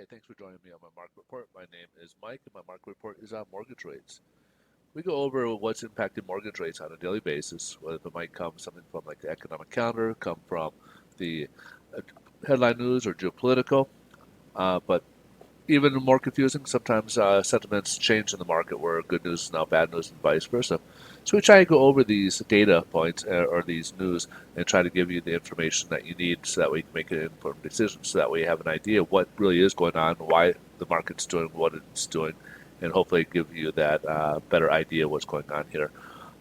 Thanks for joining me on my market report. My name is Mike, and my market report is on mortgage rates. We go over what's impacting mortgage rates on a daily basis, whether it might come something from like the economic calendar, come from the uh, headline news or geopolitical. But even more confusing, sometimes sentiments change in the market where good news is now bad news and vice versa. So we try to go over these data points or these news and try to give you the information that you need so that we can make an informed decision, so that we have an idea of what really is going on, why the market's doing what it's doing, and hopefully give you that better idea of what's going on here.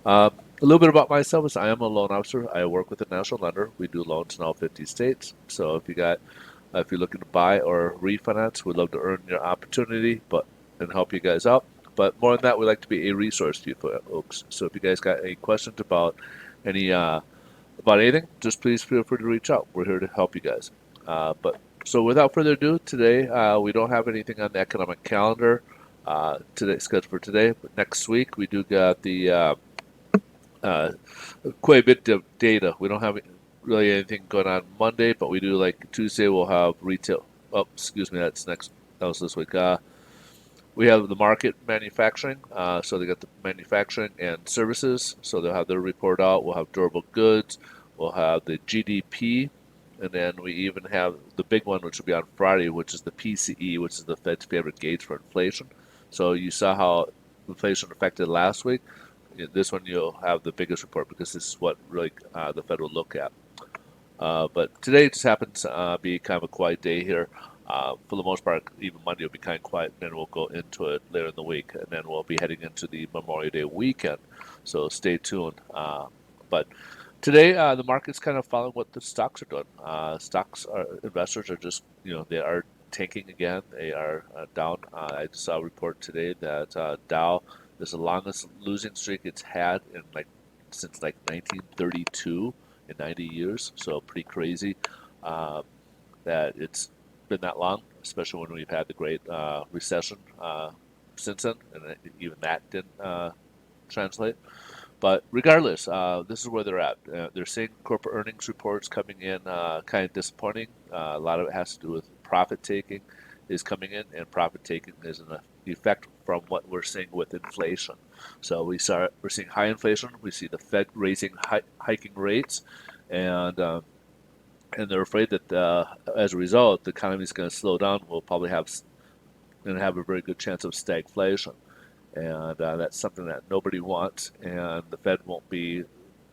A little bit about myself is I am a loan officer. I work with a national lender. We do loans in all 50 states. So if you're looking to buy or refinance, we'd love to earn your opportunity, but and help you guys out. But more than that, we like to be a resource to you folks. So if you guys got any questions any about anything, just please feel free to reach out. We're here to help you guys. But so without further ado, today we don't have anything on the economic calendar today scheduled for today. But next week we do got the uh, quite a bit of data. We don't have really anything going on Monday, but we do like Tuesday. We'll have retail. Oh, excuse me, that's next. That was this week. We have the market manufacturing. So they got the manufacturing and services. So they'll have their report out. We'll have durable goods. We'll have the GDP. And then we even have the big one, which will be on Friday, which is the PCE, which is the Fed's favorite gauge for inflation. So you saw how inflation affected last week. This one you'll have the biggest report because this is what really the Fed will look at. But today just happens to be kind of a quiet day here. For the most part, even Monday will be kind of quiet, and then we'll go into it later in the week, and then we'll be heading into the Memorial Day weekend. So stay tuned. But today, the market's kind of following what the stocks are doing. Investors are just, they are tanking again. They are down. I just saw a report today that Dow is the longest losing streak it's had in since 1932 in 90 years. So pretty crazy that it's been that long, especially when we've had the great recession since then, and even that didn't translate. But regardless, this is where they're at. They're seeing corporate earnings reports coming in kind of disappointing. A lot of it has to do with profit taking is coming in, and profit taking is an effect from what we're seeing with inflation. So we're seeing high inflation. We see the Fed hiking rates, and and they're afraid that as a result, the economy is going to slow down. We'll probably have a very good chance of stagflation, and that's something that nobody wants. And the Fed won't be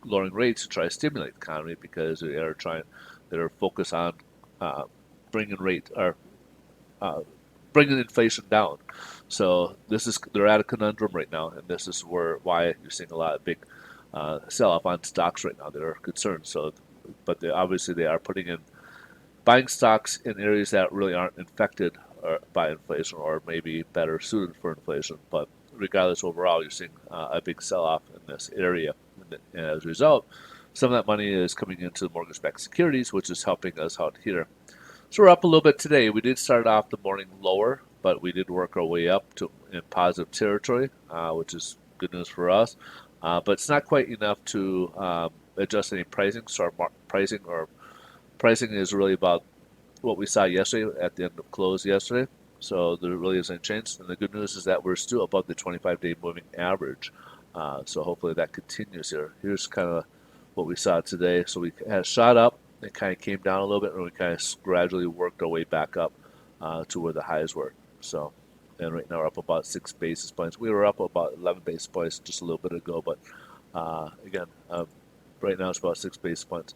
lowering rates to try to stimulate the economy because they're focused on uh, bringing rate or uh, bringing inflation down. So they're at a conundrum right now, and this is why you're seeing a lot of big sell off on stocks right now. They're concerned. So, but obviously they are putting in buying stocks in areas that really aren't infected by inflation or maybe better suited for inflation. But regardless, overall, you're seeing a big sell-off in this area. And as a result, some of that money is coming into mortgage-backed securities, which is helping us out here. So we're up a little bit today. We did start off the morning lower, but we did work our way up to in positive territory, which is good news for us. But it's not quite enough to adjust any pricing. So our pricing is really about what we saw yesterday at the end of close yesterday. So there really isn't change. And the good news is that we're still above the 25-day moving average. So hopefully that continues here. Here's kind of what we saw today. So we had shot up, it kind of came down a little bit, and we kind of gradually worked our way back up to where the highs were. So, and right now we're up about 6 basis points. We were up about 11 basis points just a little bit ago, but again, right now it's about 6 basis points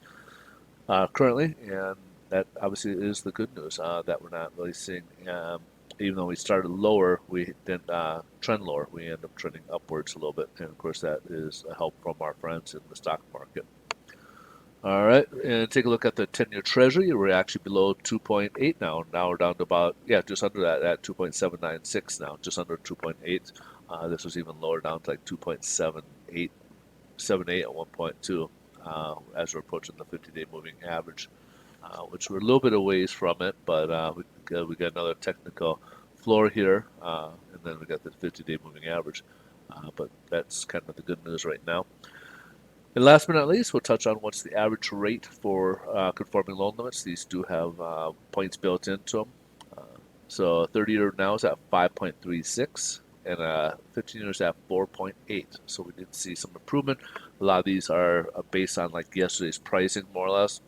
currently, and that obviously is the good news that we're not really seeing. Even though we started lower, we didn't trend lower. We end up trending upwards a little bit, and of course that is a help from our friends in the stock market. All right, and take a look at the 10-year Treasury. We're actually below 2.8 now. Now we're down to about, just under that at 2.796 now, just under 2.8. This was even lower down to like 2.7878 at one point too, as we're approaching the 50-day moving average, which we're a little bit a ways from it, but we got another technical floor here, and then we got the 50-day moving average. But that's kind of the good news right now. And last but not least, we'll touch on what's the average rate for conforming loan limits. These do have points built into them. So 30-year now is at 5.36, and 15 years at 4.8. So we did see some improvement. A lot of these are based on like yesterday's pricing, more or less.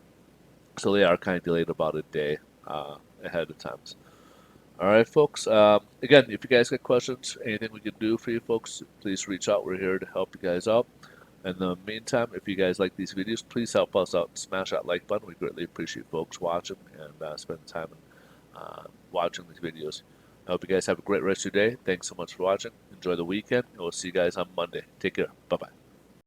So they are kind of delayed about a day ahead of time. All right, folks. Again, if you guys got questions, anything we can do for you folks, please reach out. We're here to help you guys out. In the meantime, if you guys like these videos, please help us out. Smash that like button. We greatly appreciate folks watching and spending time watching these videos. I hope you guys have a great rest of your day. Thanks so much for watching. Enjoy the weekend, and we'll see you guys on Monday. Take care. Bye-bye.